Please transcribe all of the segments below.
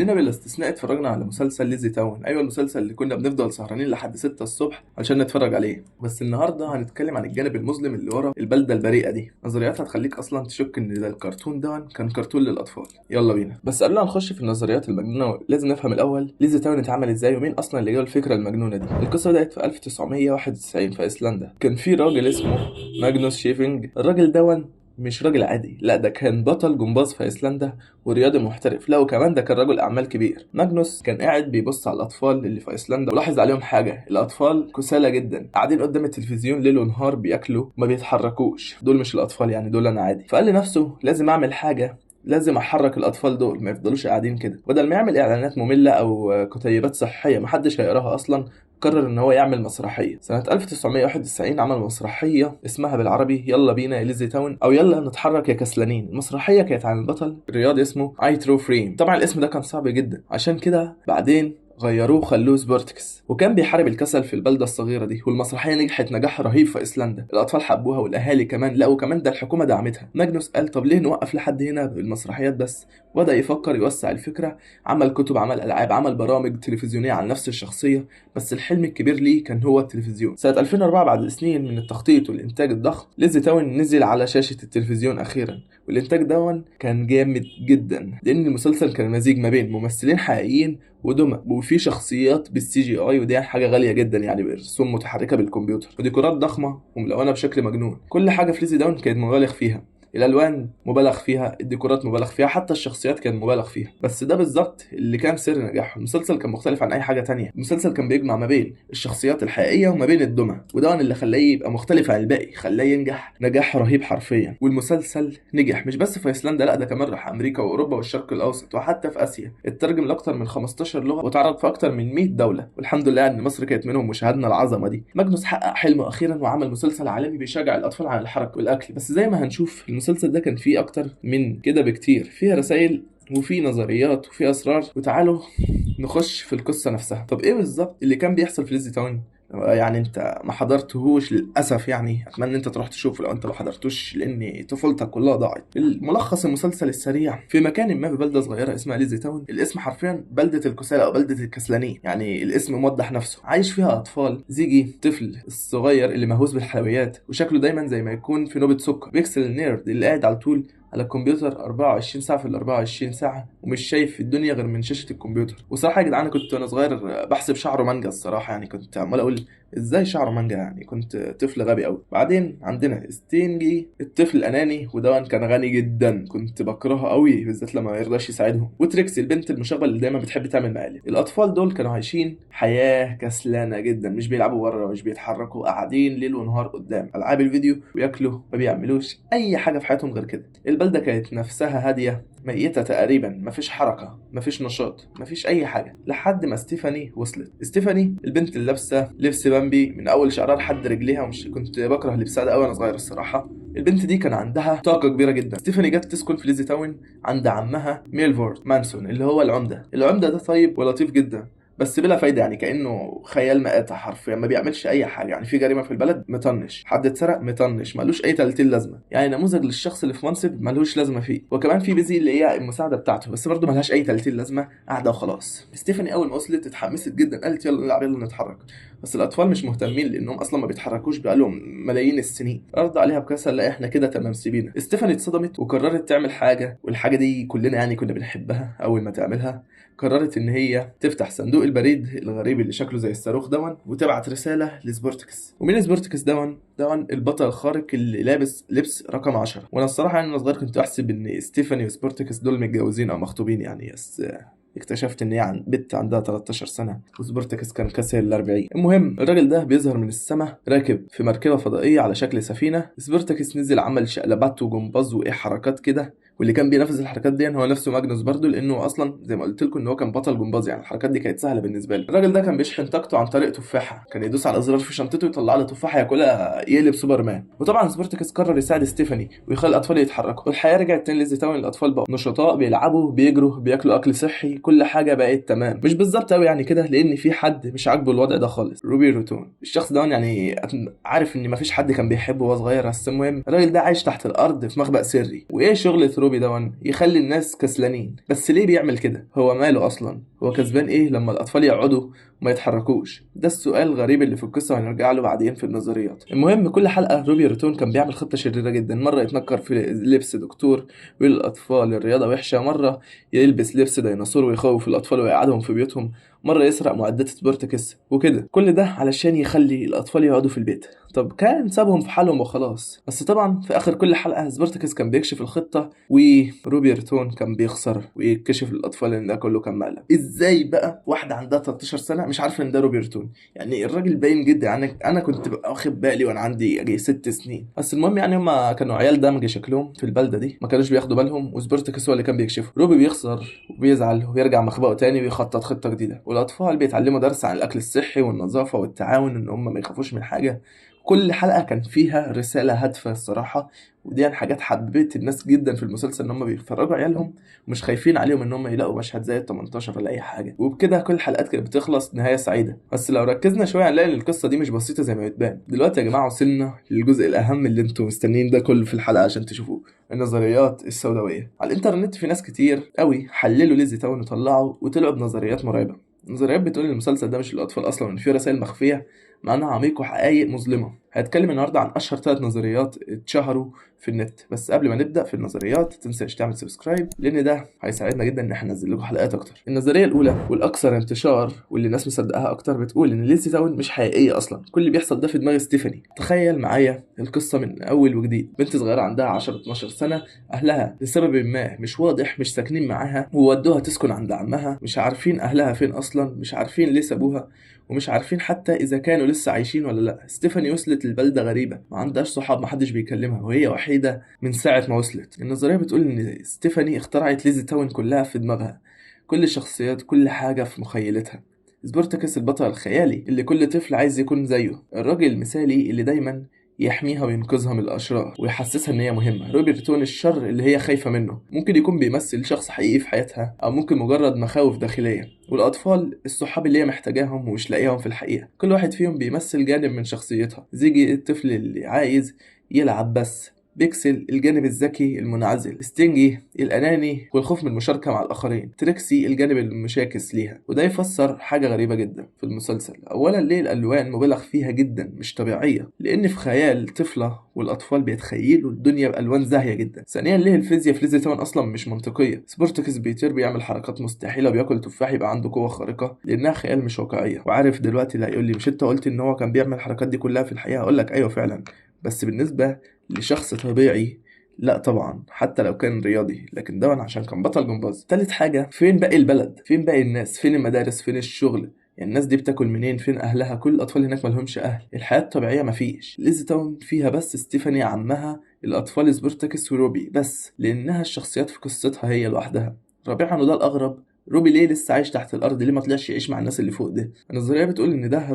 كلنا بلا استثناء اتفرجنا على مسلسل ليزي تاون. ايوه، المسلسل اللي كنا بنفضل سهرانين لحد 6 الصبح عشان نتفرج عليه. بس النهارده هنتكلم عن الجانب المظلم اللي ورا البلده البريئه دي. نظريات هتخليك اصلا تشك ان ده الكرتون ده كان كرتون للاطفال. يلا بينا. بس قبل ما نخش في النظريات المجنونه لازم نفهم الاول ليزي تاون اتعمل ازاي ومين اصلا اللي جاب الفكره المجنونه دي. القصه بدات في 1991 في ايسلندا. كان في راجل اسمه ماجنوس شيفنج. الراجل ده مش راجل عادي، لا ده كان بطل جمباز في ايسلندا ورياضي محترف. لا وكمان ده كان رجل اعمال كبير. ماجنوس كان قاعد بيبص على الاطفال اللي في ايسلندا ولاحظ عليهم حاجه: الاطفال كسالى جدا، قاعدين قدام التلفزيون ليل ونهار بياكلوا ما بيتحركوش. دول مش الاطفال يعني، دول انا عادي. فقال لنفسه لازم اعمل حاجه، لازم احرك الاطفال دول ما يفضلوش قاعدين كده. بدل ما يعمل اعلانات ممله او كتيبات صحيه محدش هيقراها اصلا، قرر ان هو يعمل مسرحيه. سنه 1991 عمل مسرحيه اسمها بالعربي يلا بينا يا ليزي تاون او يلا نتحرك يا كسلانين. المسرحيه كانت عن البطل الرياضي اسمه ايترو فريم. طبعا الاسم ده كان صعب جدا، عشان كده بعدين غيروه وخلوه سبورتكس، وكان بيحارب الكسل في البلده الصغيره دي. والمسرحيه نجحت نجاح رهيب في ايسلندا، الاطفال حبوها والاهالي كمان، لا وكمان ده الحكومه دعمتها. ماجنوس قال طب ليه نوقف لحد هنا بالمسرحيات بس؟ وبدا يفكر يوسع الفكره، عمل كتب، عمل العاب، عمل برامج تلفزيونيه عن نفس الشخصيه. بس الحلم الكبير ليه كان هو التلفزيون. سنه 2004 بعد سنين من التخطيط والانتاج الضخم، ليزي تاون نزل على شاشه التلفزيون اخيرا. والانتاج ده كان جامد جدا، لان المسلسل كان مزيج ما بين ممثلين حقيقيين ودمى، وفي شخصيات بالسي جي اي، ودي حاجه غاليه جدا يعني، برسوم متحركه بالكمبيوتر وديكورات ضخمه وملونه بشكل مجنون. كل حاجه في ليزي داون كانت مبالغ فيها، الالوان مبالغ فيها، الديكورات مبالغ فيها، حتى الشخصيات كانت مبالغ فيها. بس ده بالظبط اللي كان سر نجاحه. المسلسل كان مختلف عن اي حاجه تانية. المسلسل كان بيجمع ما بين الشخصيات الحقيقيه وما بين الدمى، وده اللي خلاه يبقى مختلف عن الباقي، خلاه ينجح نجاح رهيب حرفيا. والمسلسل نجح مش بس في ايسلندا، لا ده كمان راح امريكا واوروبا والشرق الاوسط وحتى في اسيا. اترجم لاكتر من 15 لغه واتعرض في اكتر من 100 دوله، والحمد لله ان مصر كانت منهم وشاهدنا العظمه دي. ماجنوس حقق حلمه اخيرا وعمل مسلسل عالمي بيشجع الاطفال على الحركه والاكل. بس زي ما هنشوف المسلسل ده كان فيه اكتر من كده بكتير، فيها رسائل وفي نظريات وفي اسرار. وتعالوا نخش في القصه نفسها. طب ايه بالظبط اللي كان بيحصل في ليزي تاون؟ يعني انت ما حضرتهوش للاسف، يعني اتمنى ان انت تروح تشوفه لو انت ما حضرتوش، لان طفولتك كلها ضاعت. الملخص المسلسل السريع: في مكان ما في بلده صغيره اسمها ليزي تاون، الاسم حرفيا بلده الكسالى او بلده الكسلانين، يعني الاسم موضح نفسه. عايش فيها اطفال. زيجي طفل الصغير اللي مهووس بالحلويات وشكله دايما زي ما يكون في نوبه سكر. بيكسل النيرد اللي قاعد على طول على الكمبيوتر 24 ساعة في ال 24 ساعة ومش شايف الدنيا غير من شاشة الكمبيوتر. وصراحة يا جدعان كنت وانا صغير بحسب شعره مانجا الصراحة، يعني كنت عمال اقول ازاي شعره مانجا، يعني كنت طفل غبي قوي. بعدين عندنا ستينجي الطفل الاناني، وده كان غني جدا، كنت بكرهه قوي بالذات لما ما يرضاش يساعدهم. وتريكسي البنت المشاغبة اللي دايما بتحب تعمل مقالب. الاطفال دول كانوا عايشين حياة كسلانة جدا، مش بيلعبوا بره، مش بيتحركوا، قاعدين ليل ونهار قدام العاب الفيديو وياكلوا، ما بيعملوش اي حاجة في حياتهم غير كده. البلدة كانت نفسها هادية ميتة تقريبا، مفيش حركة، مفيش نشاط، مفيش أي حاجة، لحد ما ستيفاني وصلت. ستيفاني البنت اللي لابسة لبس بامبي من أول شعرها لحد رجليها، ومش كنت بكره لبسها ده أوي وأنا صغير الصراحة. البنت دي كان عندها طاقة كبيرة جدا. ستيفاني جت تسكن في ليزي تاون عند عمها ميلفورد مانسون اللي هو العمدة ده طيب ولطيف جدا، بس بلا فايدة، يعني كأنه خيال مآتة حرفيا، ما بيعملش أي حاجة. يعني في جريمة في البلد مطنش، حد اتسرق مطنش، ملوش أي تلاتين لازمة، يعني نموذج للشخص اللي في منصب ملوش لازمة فيه. وكمان في بيزي اللي هي المساعدة بتاعته، بس برضه ملهاش أي تلاتين لازمة، قاعدة وخلاص. ستيفاني أول ما وصلت اتحمست جدا، قالت يلا نلعب يلا نتحرك. بس الأطفال مش مهتمين لأنهم أصلا ما بيتحركوش بقالهم ملايين السنين. رد عليها بكسل: لا إحنا كده تمام سيبينا. ستيفاني اتصدمت وقررت تعمل حاجة، والحاجة دي كلنا يعني كنا بنحبها. أول ما تعملها قررت ان هي تفتح صندوق البريد الغريب اللي شكله زي الصاروخ وتبعت رساله لسبورتكس. ومين سبورتكس البطل الخارق اللي لابس لبس رقم 10. وانا الصراحه يعني وانا صغير كنت احسب ان ستيفاني وسبورتكس دول متجوزين او مخطوبين يعني، بس اكتشفت ان هي بنت عندها 13 سنه وسبورتكس كان كسر ال 40. المهم الراجل ده بيظهر من السماء راكب في مركبه فضائيه على شكل سفينه. سبورتكس نزل عمل شقلبات وجمباز وايه حركات كده، واللي كان بينفذ الحركات دي هو نفسه ماجنوس برضه، لانه اصلا زي ما قلت لكم ان هو كان بطل جمباز، يعني الحركات دي كانت سهله بالنسبه له. الراجل ده كان بيشحن طاقته عن طريق تفاحه، كان يدوس على الازرار في شنطته يطلع له تفاحه ياكلها يقلب سوبرمان. وطبعا سبورتكس قرر يساعد ستيفاني ويخلي الاطفال يتحركوا، والحياه رجعت تاني ليزي تاون. الاطفال بقوا نشطاء، بيلعبوا، بيجروا، بياكلوا اكل صحي، كل حاجه بقت تمام. مش بالظبط قوي يعني كده، لان في حد مش عاجبه الوضع ده خالص: روبي روتون. الشخص ده يعني عارف ان مفيش حد كان بيحبه وهو صغير، بس المهم الراجل ده عايش تحت الارض في مخبأ سري. وايه شغله روبي دون يخلي الناس كسلانين. بس ليه بيعمل كده؟ هو ماله اصلا؟ هو كسبان ايه لما الاطفال يقعدوا وما يتحركوش؟ ده السؤال الغريب اللي في القصه، هنرجع له بعدين في النظريات. المهم كل حلقه روبي روتون كان بيعمل خطه شريره جدا. مره يتنكر في لبس دكتور ويقول للاطفال الرياضه وحشه، مره يلبس لبس ديناصور ويخوف الاطفال ويقعدهم في بيوتهم، مرة يسرق معدات سبورتكس، وكده كل ده علشان يخلي الأطفال يقعدوا في البيت. طب كان سابهم في حالهم وخلاص. بس طبعا في آخر كل حلقة سبورتكس كان بيكشف الخطة وروبي روتون كان بيخسر ويكشف للأطفال إن ده كله كان مقلب. إزاي بقى واحدة عندها 13 سنة مش عارفة إن ده روبي روتون؟ يعني الراجل باين جدا. يعني أنا كنت ببقى واخد بالي وأنا عندي أجي 6 سنين. بس المهم يعني هما كانوا عيال دمج شكلهم في البلدة دي، ما كانوش بياخدوا بالهم، وسبورتكس هو اللي كان بيكشفه. روبي بيخسر وبيزعل وبيرجع مخبأه تاني ويخطط خطة جديدة، والأطفال بيتعلموا درس عن الأكل الصحي والنظافة والتعاون، إن هم ما يخافوش من حاجة. كل حلقة كان فيها رسالة هادفة الصراحة، ودي حاجات حبيت الناس جدا في المسلسل، ان هم بيتفرجوا عيالهم ومش خايفين عليهم ان هم يلاقوا مشهد زي ال 18 ولا اي حاجه. وبكده كل الحلقات كانت بتخلص نهايه سعيده. بس لو ركزنا شويه هنلاقي ان القصه دي مش بسيطه زي ما بتبان. دلوقتي يا جماعه وصلنا للجزء الاهم اللي انتم مستنيين ده كله في الحلقه عشان تشوفوه، النظريات السوداويه. على الانترنت في ناس كتير قوي حللوا ليزي تاون وطلعوا بنظريات مرعبه. نظريات بتقول ان المسلسل ده مش للاطفال اصلا، وان فيه رسائل مخفيه معناها عميق وحقائق مظلمه. هتكلم النهارده عن اشهر 3 نظريات اتشهروا في النت. بس قبل ما نبدا في النظريات تنساش تعمل سبسكرايب، لان ده هيساعدنا جدا ان احنا ننزل لكم حلقات اكتر. النظريه الاولى والاكثر انتشار واللي الناس مصدقاها اكتر بتقول ان ليزي تاون مش حقيقيه اصلا. كل اللي بيحصل ده في دماغ ستيفاني. تخيل معايا القصه من اول وجديد. بنت صغيره عندها 10 12 سنه، اهلها لسبب ما مش واضح مش ساكنين معاها وودوها تسكن عند عمها. مش عارفين اهلها فين اصلا، مش عارفين ليه سابوها، ومش عارفين حتى اذا كانوا لسه عايشين ولا لا. ستيفاني وصلت للبلده غريبه، ما عندهاش صحاب، محدش بيكلمها، وهي وحيده من ساعه ما وصلت. النظريه بتقول ان ستيفاني اخترعت ليزي تاون كلها في دماغها، كل الشخصيات، كل حاجه في مخيلتها. سبورتاكس البطل الخيالي اللي كل طفل عايز يكون زيه، الراجل المثالي اللي دايما يحميها وينقذها من الأشرار ويحسسها إن هي مهمة. روبي روتون الشر اللي هي خايفة منه، ممكن يكون بيمثل شخص حقيقي في حياتها، أو ممكن مجرد مخاوف داخلية. والأطفال الصحاب اللي هي محتاجاهم ومش لاقيهم في الحقيقة. كل واحد فيهم بيمثل جانب من شخصيتها. زيجي الطفل اللي عايز يلعب بس، بيكسل الجانب الذكي المنعزل، ستينجي الأناني والخوف من المشاركة مع الآخرين، تريكسي الجانب المشاكس ليها. وده يفسر حاجة غريبة جدا في المسلسل. أولا ليه الألوان مبالغ فيها جدا مش طبيعية، لأن في خيال طفلة والأطفال بيتخيلوا الدنيا بألوان زاهية جدا. ثانيا ليه الفيزياء في ليزي تاون أصلا مش منطقية. سبورتكس بيطير بيعمل حركات مستحيلة وبياكل تفاح يبقى عنده قوة خارقة، لأنها خيال مش واقعية. وعارف دلوقتي اللي هيقول لي مش أنت قلت إن هو كان بيعمل الحركات دي كلها في الحقيقة؟ أقول لك أيوه فعلا، بس بالنسبة لشخص طبيعي لا طبعا، حتى لو كان رياضي، لكن ده عشان كان بطل جمباز. تالت حاجة، فين باقي البلد؟ فين باقي الناس؟ فين المدارس؟ فين الشغل؟ يعني الناس دي بتاكل منين؟ فين اهلها؟ كل الاطفال هناك ملهمش اهل. الحياة الطبيعية مفيش. ليزي تاون فيها بس ستيفاني عمها، الاطفال سبورتاكس وروبي بس، لانها الشخصيات في قصتها هي لوحدها. رابعا وده الاغرب، روبي ليه لسه عايش تحت الارض؟ ليه ما طلعش يعيش مع الناس اللي فوق ده؟ النظريه بتقول ان ده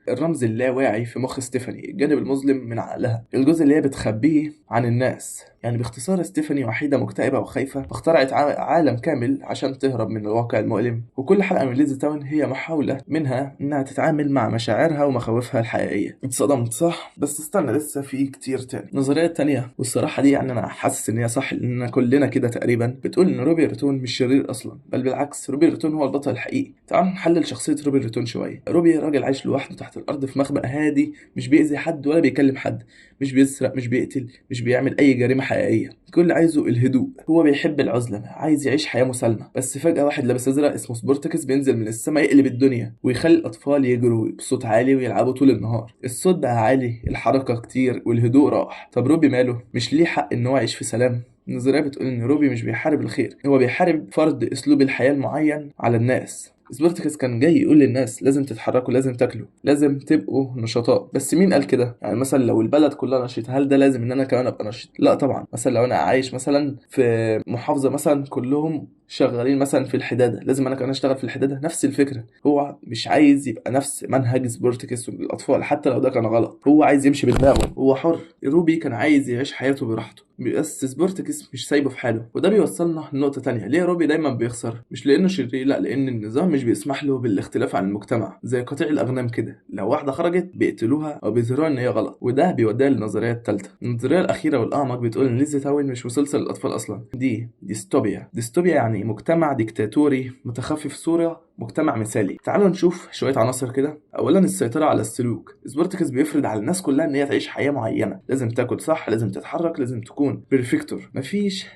الرمز اللاواعي في مخ ستيفاني، الجانب المظلم من عقلها، الجزء اللي هي بتخبيه عن الناس. يعني باختصار ستيفاني وحيده مكتئبه وخايفه، اخترعت عالم كامل عشان تهرب من الواقع المؤلم. وكل حلقه من ليزي تاون هي محاوله منها انها تتعامل مع مشاعرها ومخاوفها الحقيقيه. اتصدمت صح؟ بس استنى لسه في كتير تاني. النظريه التانيه والصراحه دي يعني انا حاسس ان هي صح، لان كلنا كده تقريبا، بتقول ان روبي روتون مش شرير اصلا، بل بالعكس روبي روتون هو البطل الحقيقي. تعالوا نحلل شخصيه روبي روتون شويه. روبي راجل عايش لوحده تحت الارض في مخبأ هادي، مش بيأذي حد ولا بيكلم حد، مش بيسرق، مش بيقتل، مش بيعمل اي جريمه حقيقيه. كل اللي عايزه الهدوء. هو بيحب العزله، عايز يعيش حياه مسالمه. بس فجاه واحد لابس ازرق اسمه سبورتكس بينزل من السماء يقلب الدنيا ويخلي الاطفال يجروا بصوت عالي ويلعبوا طول النهار. الصوت بقى عالي، الحركه كتير، والهدوء راح. طب روبي ماله؟ مش ليه حق ان هو يعيش في سلام؟ النظريه بتقول ان روبي مش بيحارب الخير، هو بيحارب فرض اسلوب الحياه المعين على الناس. سبورتكس كان جاي يقول للناس لازم تتحركوا، لازم تاكلوا، لازم تبقوا نشطاء. بس مين قال كده؟ يعني مثلا لو البلد كلها نشيط، هل ده لازم ان انا كمان ابقى نشيط؟ لا طبعا. مثلا لو انا عايش مثلا في محافظه مثلا كلهم شغالين مثلا في الحداده، لازم انا كمان اشتغل في الحداده. نفس الفكره، هو مش عايز يبقى نفس منهج سبورتكس للاطفال حتى لو ده كان غلط، هو عايز يمشي بدماغه، هو حر. روبي كان عايز يعيش حياته براحته، بس سبورتكس مش سايبه في حاله. وده بيوصلنا لنقطه تانية، ليه روبي دايما بيخسر؟ مش لانه شرير، لا، لان النظام مش بيسمح له بالاختلاف عن المجتمع. زي قطيع الاغنام كده، لو واحده خرجت بيقتلوها او بيظهروها ان هي غلط. وده بيوديها للنظريه الثالثه، النظريه الاخيره والاعمق، بتقول ان ليزي تاون مش مسلسل للاطفال اصلا، دي ديستوبيا. ديستوبيا يعني مجتمع ديكتاتوري متخفي في صوره مجتمع مثالي. تعالوا نشوف شويه عناصر كده. اولا السيطره على السلوك، سبورتكس بيفرض على الناس كلها ان هي تعيش حياه معينه، لازم تاكل صح، لازم تتحرك، لازم تكون بيرفكتور،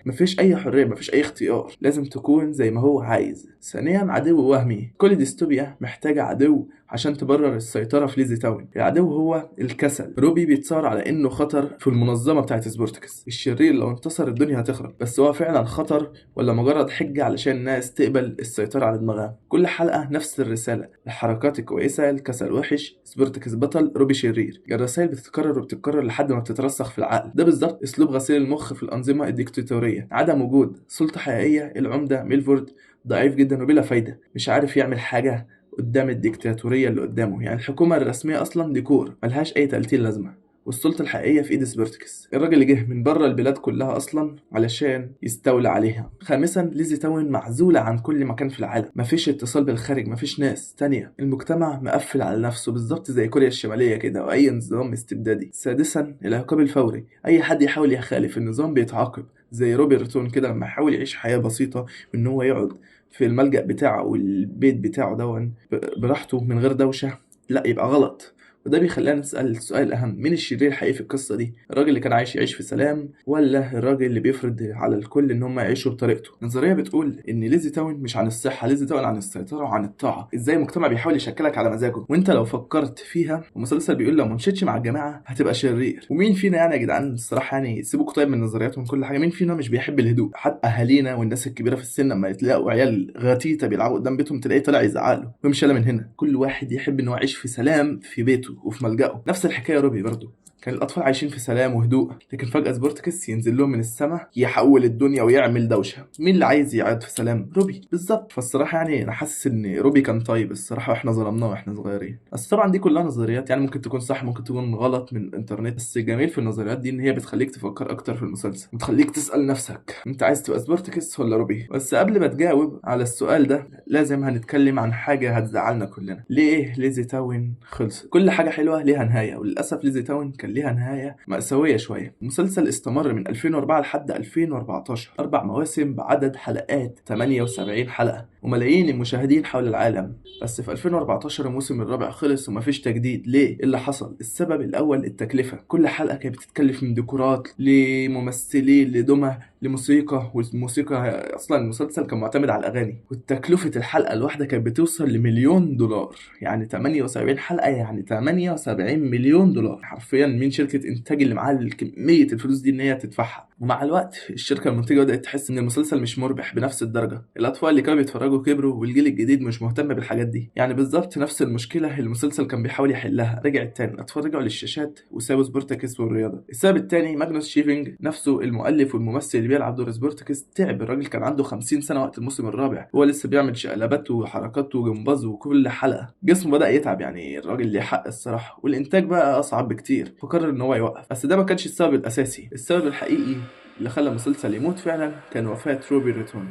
مفيش اي حريه، مفيش اي اختيار، لازم تكون زي ما هو عايز. ثانيا عدو وهمي، كل ديستوبيا محتاجه عدو عشان تبرر السيطرة في ليزي تاون. العدو هو الكسل. روبي بيتصور على انه خطر في المنظمة بتاعت سبورتكس، الشرير لو انتصر الدنيا هتخرب، بس هو فعلا خطر ولا مجرد حجة علشان الناس تقبل السيطرة على دماغها؟ كل حلقة نفس الرسالة، الحركات الكويسة، الكسل وحش، سبورتكس بطل، روبي شرير. الرسائل بتتكرر وبتتكرر لحد ما بتترسخ في العقل. ده بالظبط اسلوب غسيل المخ في الأنظمة الديكتاتورية، عدم وجود سلطة حقيقية. العمدة ميلفورد ضعيف جدا وبلا فايدة، مش عارف يعمل حاجة قدام الديكتاتورية اللي قدامه. يعني الحكومة الرسمية أصلا ديكور ملهاش أي 30 لازمة، والسلطة الحقيقية في إيد سبورتكس، الراجل اللي جه من بره البلاد كلها أصلا علشان يستولى عليها. خامسا ليزي تاون معزولة عن كل مكان في العالم، مفيش اتصال بالخارج، مفيش ناس تانية، المجتمع مقفل على نفسه بالظبط زي كوريا الشمالية كده أو أي نظام استبدادي. سادسا العقاب الفوري، أي حد يحاول يخالف النظام بيتعاقب، زي روبرتون كده لما يحاول يعيش حياة بسيطة وإن هو يقعد في الملجأ بتاعه والبيت بتاعه دون براحته من غير دوشة، لا يبقى غلط. وده بيخلينا نسأل السؤال الأهم، مين الشرير الحقيقي في القصة دي؟ الراجل اللي كان عايش يعيش في سلام، ولا الراجل اللي بيفرض على الكل إن هم يعيشوا بطريقته؟ النظرية بتقول إن ليزي تاون مش عن الصحة، ليزي تاون عن السيطرة وعن الطاعة. إزاي المجتمع بيحاول يشكلك على مزاجه، وأنت لو فكرت فيها المسلسل بيقول لو منشدش مع الجماعة هتبقى شرير. ومين فينا يعني يا جدعان الصراحة، يعني سيبوكوا طيب من نظرياتهم كل حاجة، مين فينا مش بيحب الهدوء؟ حتى أهالينا والناس الكبيرة في السن لما يتلاقوا عيال غتيتة بيلعبوا قدام بيتهم تلاقيه طلع يزعقله ويمشي من هنا. كل واحد يحب إنه يعيش في سلام في بيته وفي ملجأه. نفس الحكايه روبي برضو، كان الاطفال عايشين في سلام وهدوء، لكن فجاه سبورتكس ينزل لهم من السماء يحول الدنيا ويعمل دوشه. مين اللي عايز يقعد في سلام؟ روبي بالظبط. فالصراحه يعني انا حاسس ان روبي كان طيب الصراحه، واحنا ظلمناه واحنا صغيرين. بس طبعا دي كلها نظريات، يعني ممكن تكون صح ممكن تكون غلط من الانترنت، بس الجميل في النظريات دي ان هي بتخليك تفكر اكتر في المسلسل، بتخليك تسال نفسك انت عايز تبقى سبورتكس ولا روبي. بس قبل ما تجاوب على السؤال ده لازم هنتكلم عن حاجه هتزعلنا كلنا، ليه ليزي تاون خلصت؟ كل حاجه حلوه ليها نهايه، وللاسف ليزي تاون كان ليها نهايه مأساويه شويه. المسلسل استمر من 2004 لحد 2014، 4 مواسم بعدد حلقات 78 حلقه وملايين المشاهدين حول العالم. بس في 2014 الموسم الرابع خلص ومفيش تجديد. ليه؟ إيه اللي حصل؟ السبب الاول التكلفه، كل حلقه كانت بتتكلف من ديكورات لممثلين لدمى لموسيقى، والموسيقى اصلا المسلسل كان معتمد على الاغاني، وتكلفه الحلقه الواحده كانت بتوصل لمليون دولار. يعني 78 حلقه يعني 78 مليون دولار حرفيا. مين شركه انتاج اللي معاها كميه الفلوس دي ان هي تدفعها؟ ومع الوقت الشركه المنتجه بدات تحس ان المسلسل مش مربح بنفس الدرجه، الاطفال اللي كانوا بيتفرجوا كبروا والجيل الجديد مش مهتم بالحاجات دي. يعني بالظبط نفس المشكله المسلسل كان بيحاول يحلها، رجعت تاني، الاطفال رجعوا للشاشات وسابوا سبورتاكس والرياضه. السبب التاني ماجنوس شيفينج نفسه، المؤلف والممثل اللي بيلعب دور سبورتكس، تعب. الراجل كان عنده 50 سنه وقت الموسم الرابع، هو لسه بيعمل شقلبات وحركات وجمباز وكل حلقه جسمه بدا يتعب. يعني الراجل ليه حق الصراحه، والانتاج بقى اصعب بكتير، فقرر ان هو يوقف. بس ده ما كانش السبب الاساسي، السبب الحقيقي اللي خلى المسلسل يموت فعلا كان وفاة روبي ريتون.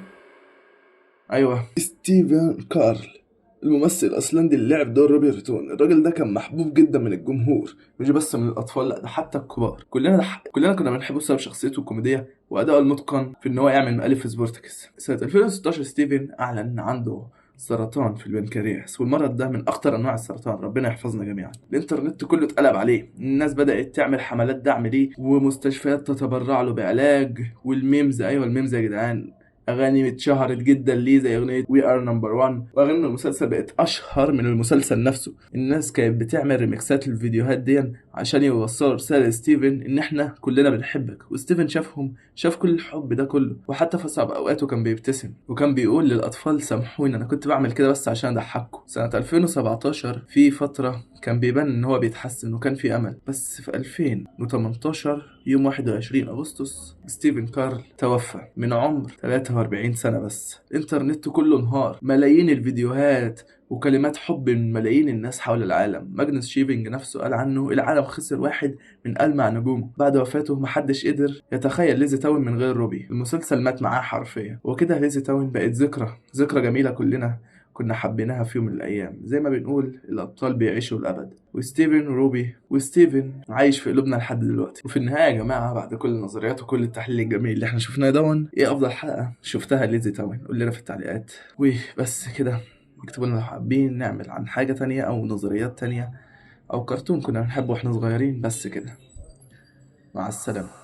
ايوه، ستيفن كارل، الممثل الايسلندي اللي لعب دور روبي ريتون. الراجل ده كان محبوب جدا من الجمهور، مش بس من الاطفال، لا ده حتى الكبار. كلنا كنا بنحبه بسبب شخصيته الكوميديه وادائه المتقن في ان هو يعمل مؤلف في سبورتكس. سنه 2016 ستيفن اعلن ان عنده سرطان في البنكرياس، والمرض ده من اخطر انواع السرطان، ربنا يحفظنا جميعا. الانترنت كله اتقلب عليه، الناس بدات تعمل حملات دعم ليه ومستشفيات تتبرع له بعلاج، والميمز، ايوه الميمز يا جدعان، اغاني اتشهرت جدا ليه زي اغنيه وي ار نمبر 1، واغاني المسلسل بقت اشهر من المسلسل نفسه. الناس كانت بتعمل ريميكسات للفيديوهات دي عشان يوصلوا رسالة لستيفن إن إحنا كلنا بنحبك. وستيفن شاف كل الحب ده كله، وحتى في أصعب أوقاته كان بيبتسم وكان بيقول للأطفال سامحوني أنا كنت بعمل كده بس عشان أضحككم. سنة 2017 في فترة كان بيبان إن هو بيتحسن وكان في أمل، بس في 2018 يوم 21 أغسطس ستيفن كارل توفى من عمر 43 سنة بس. الإنترنت كله انهار، ملايين الفيديوهات وكلمات حب من ملايين الناس حول العالم. ماجنس شيفينج نفسه قال عنه العالم خسر واحد من ألمع نجومه. بعد وفاته محدش قدر يتخيل ليزي تاون من غير روبي. المسلسل مات معاه حرفيا، وكده ليزي تاون بقت ذكرى جميلة كلنا كنا حبيناها في يوم من الأيام. زي ما بنقول الأبطال بيعيشوا الأبد، وستيفن وروبي وستيفن عايش في قلوبنا لحد دلوقتي. وفي النهاية يا جماعة، بعد كل النظريات وكل التحليل الجميل اللي احنا شفناه دون، ايه أفضل حلقة شفتها ليزي تاون؟ قول لنا في التعليقات. وبس كده، اكتبوا لنا لو حابين نعمل عن حاجة تانية أو نظريات تانية أو كرتون كنا بنحبه واحنا صغيرين. بس كده، مع السلامة.